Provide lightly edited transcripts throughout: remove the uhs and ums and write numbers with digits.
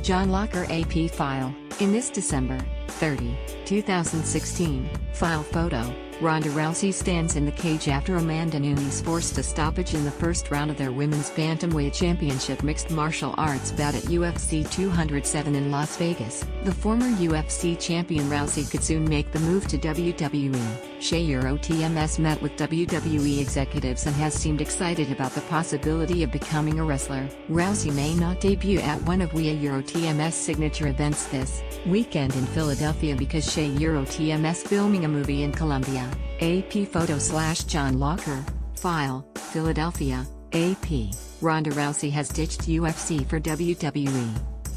John Locker AP file. In this December 30, 2016, file photo, Ronda Rousey stands in the cage after Amanda Nunes forced a stoppage in the first round of their women's bantamweight championship mixed martial arts bout at UFC 207 in Las Vegas. The former UFC champion Rousey could soon make the move to WWE. TMS met with WWE executives and has seemed excited about the possibility of becoming a wrestler. Rousey may not debut at one of TMS signature events this weekend in Philadelphia because TMS filming a movie in Colombia. AP photo / John Locker, file, Philadelphia, AP. Ronda Rousey has ditched UFC for WWE.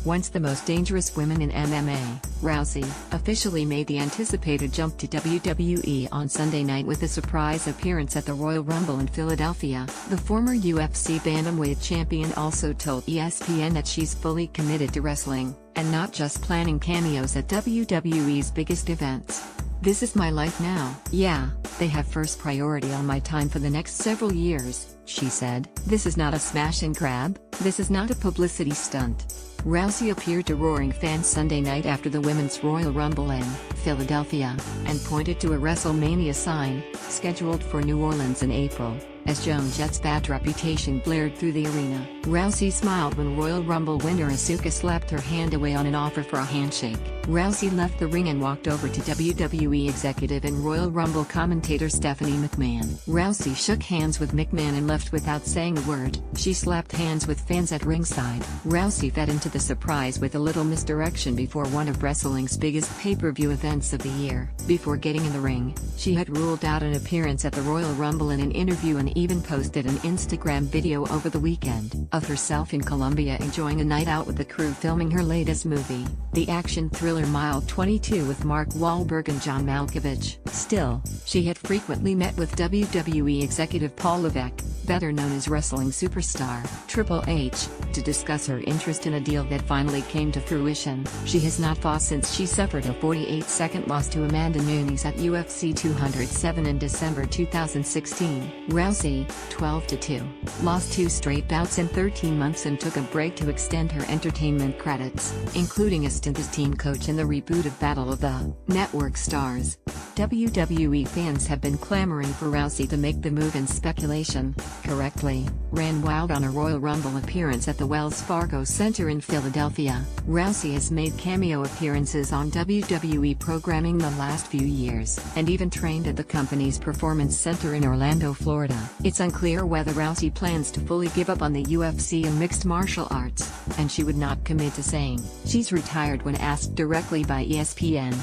Once the most dangerous women in MMA, Rousey officially made the anticipated jump to WWE on Sunday night with a surprise appearance at the Royal Rumble in Philadelphia. The former UFC bantamweight champion also told ESPN that she's fully committed to wrestling, and not just planning cameos at WWE's biggest events. "This is my life now. Yeah, they have first priority on my time for the next several years," she said. "This is not a smash and grab, this is not a publicity stunt." Rousey appeared to roaring fans Sunday night after the Women's Royal Rumble in Philadelphia, and pointed to a WrestleMania sign, scheduled for New Orleans in April. As Joan Jett's bad reputation blared through the arena, Rousey smiled when Royal Rumble winner Asuka slapped her hand away on an offer for a handshake. Rousey left the ring and walked over to WWE executive and Royal Rumble commentator Stephanie McMahon. Rousey shook hands with McMahon and left without saying a word. She slapped hands with fans at ringside. Rousey fed into the surprise with a little misdirection before one of wrestling's biggest pay-per-view events of the year. Before getting in the ring, she had ruled out an appearance at the Royal Rumble in an interview and even posted an Instagram video over the weekend of herself in Colombia enjoying a night out with the crew filming her latest movie, the action thriller Mile 22 with Mark Wahlberg and John Malkovich. Still, she had frequently met with WWE executive Paul Levesque, better known as wrestling superstar Triple H, to discuss her interest in a deal that finally came to fruition. She has not fought since she suffered a 48-second loss to Amanda Nunes at UFC 207 in December 2016. Rousey, 12-2, lost 2 straight bouts in 13 months and took a break to extend her entertainment credits, including a stint as team coach in the reboot of Battle of the Network Stars. WWE fans have been clamoring for Rousey to make the move, and speculation, correctly, ran wild on a Royal Rumble appearance at the Wells Fargo Center in Philadelphia. Rousey has made cameo appearances on WWE programming the last few years, and even trained at the company's Performance Center in Orlando, Florida. It's unclear whether Rousey plans to fully give up on the UFC and mixed martial arts, and she would not commit to saying she's retired when asked directly by ESPN.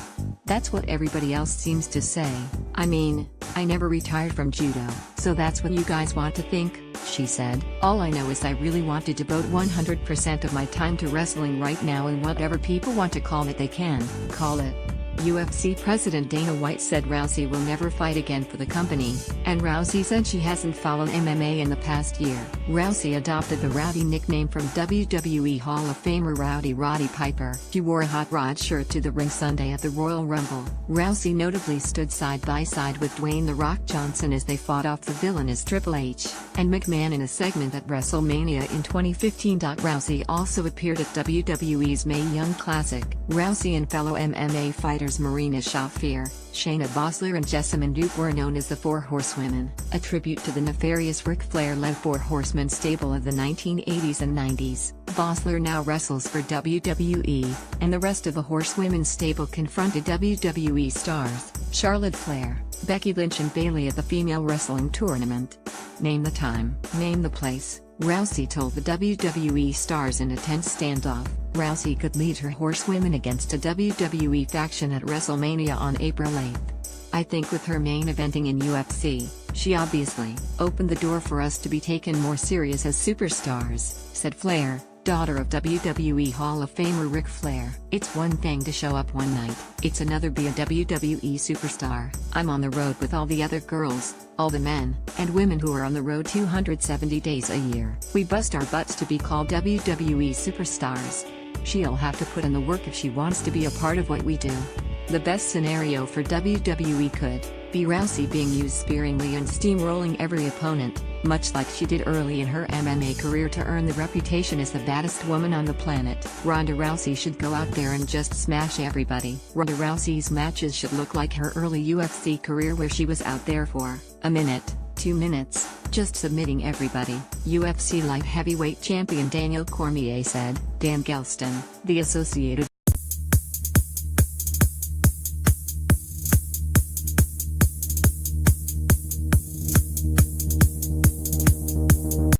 "That's what everybody else seems to say. I mean, I never retired from judo, so that's what you guys want to think," she said. "All I know is I really want to devote 100% of my time to wrestling right now, and whatever people want to call it they can call it." UFC President Dana White said Rousey will never fight again for the company, and Rousey said she hasn't followed MMA in the past year. Rousey adopted the Rowdy nickname from WWE Hall of Famer Rowdy Roddy Piper. She wore a Hot Rod shirt to the ring Sunday at the Royal Rumble. Rousey notably stood side by side with Dwayne "The Rock" Johnson as they fought off the villainous Triple H and McMahon in a segment at WrestleMania in 2015. Rousey also appeared at WWE's Mae Young Classic. Rousey and fellow MMA fighters Marina Shafir, Shayna Baszler and Jessamyn Duke were known as the Four Horsewomen, a tribute to the nefarious Ric Flair-led Four Horsemen stable of the 1980s and 90s. Baszler now wrestles for WWE, and the rest of the Horsewomen stable confronted WWE stars Charlotte Flair, Becky Lynch and Bayley at the female wrestling tournament. "Name the time, name the place," Rousey told the WWE stars in a tense standoff. Rousey could lead her Horsewomen against a WWE faction at WrestleMania on April 8. "I think with her main eventing in UFC, she obviously opened the door for us to be taken more serious as superstars," said Flair, daughter of WWE Hall of Famer Ric Flair. "It's one thing to show up one night, it's another be a WWE superstar. I'm on the road with all the other girls, all the men and women who are on the road 270 days a year. We bust our butts to be called WWE superstars. She'll have to put in the work if she wants to be a part of what we do. The best scenario for WWE could B. Rousey being used sparingly and steamrolling every opponent, much like she did early in her MMA career to earn the reputation as the baddest woman on the planet. Ronda Rousey should go out there and just smash everybody. Ronda Rousey's matches should look like her early UFC career where she was out there for a minute, 2 minutes, just submitting everybody, UFC light heavyweight champion Daniel Cormier said. Dan Gelston, The Associated